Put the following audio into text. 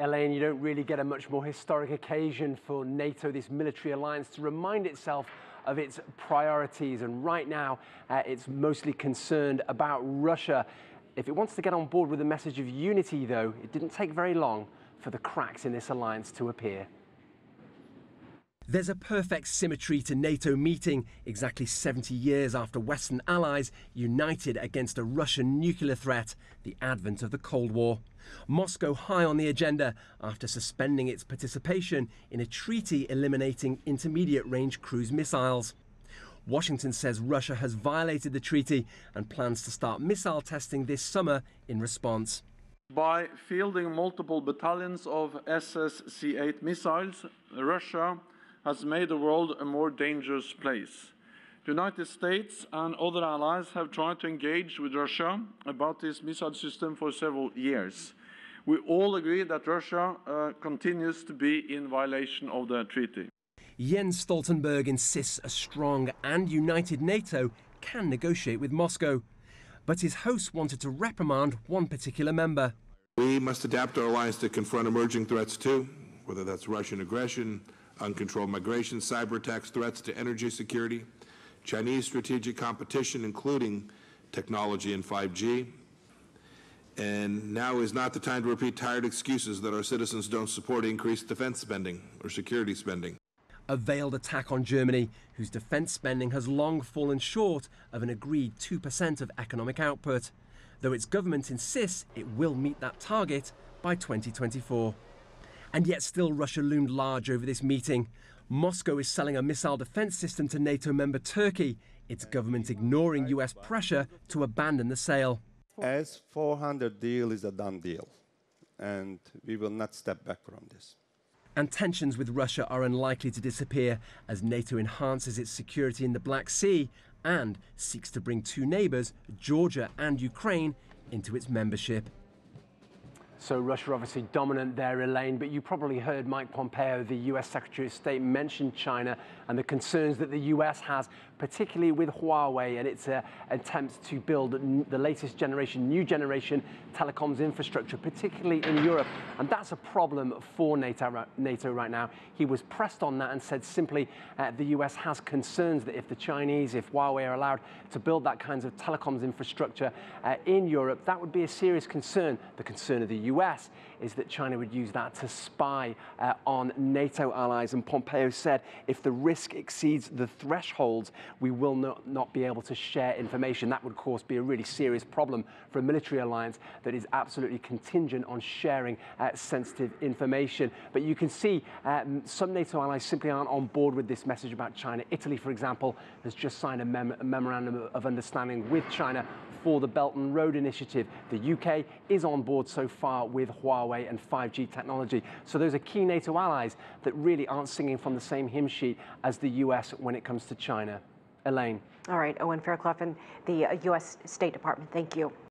Elaine, you don't really get a much more historic occasion for NATO, this military alliance, to remind itself of its priorities. And right now, it's mostly concerned about Russia. If it wants to get on board with a message of unity, though, it didn't take very long for the cracks in this alliance to appear. There's a perfect symmetry to NATO meeting exactly 70 years after Western allies united against a Russian nuclear threat, the advent of the Cold War. Moscow high on the agenda after suspending its participation in a treaty eliminating intermediate-range cruise missiles. Washington says Russia has violated the treaty and plans to start missile testing this summer in response. By fielding multiple battalions of SSC-8 missiles, Russia has made the world a more dangerous place. The United States and other allies have tried to engage with Russia about this missile system for several years. We all agree that Russia continues to be in violation of the treaty. Jens Stoltenberg insists a strong and united NATO can negotiate with Moscow. But his hosts wanted to reprimand one particular member. We must adapt our alliance to confront emerging threats too, whether that's Russian aggression, uncontrolled migration, cyber attacks, threats to energy security, Chinese strategic competition, including technology and 5G. And now is not the time to repeat tired excuses that our citizens don't support increased defense spending or security spending. A veiled attack on Germany, whose defense spending has long fallen short of an agreed 2% of economic output, though its government insists it will meet that target by 2024. And yet still Russia loomed large over this meeting. Moscow is selling a missile defense system to NATO member Turkey, its government ignoring US pressure to abandon the sale. S-400 deal is a done deal, and we will not step back from this. And tensions with Russia are unlikely to disappear as NATO enhances its security in the Black Sea and seeks to bring two neighbours, Georgia and Ukraine, into its membership. So Russia obviously dominant there, Elaine, but you probably heard Mike Pompeo, the US Secretary of State, mention China and the concerns that the US has, particularly with Huawei and its attempts to build the latest generation, new generation telecoms infrastructure, particularly in Europe. And that's a problem for NATO right now. He was pressed on that and said simply the US has concerns that if the Chinese, if Huawei are allowed to build that kinds of telecoms infrastructure in Europe, that would be a serious concern. The concern of the US is that China would use that to spy on NATO allies. And Pompeo said if the risk exceeds the thresholds, we will not be able to share information. That would, of course, be a really serious problem for a military alliance that is absolutely contingent on sharing sensitive information. But you can see some NATO allies simply aren't on board with this message about China. Italy, for example, has just signed a memorandum of understanding with China for the Belt and Road Initiative. The UK is on board so far with Huawei and 5G technology. So those are key NATO allies that really aren't singing from the same hymn sheet as the US when it comes to China. Elaine. All right, Owen Fairclough and the US State Department, thank you.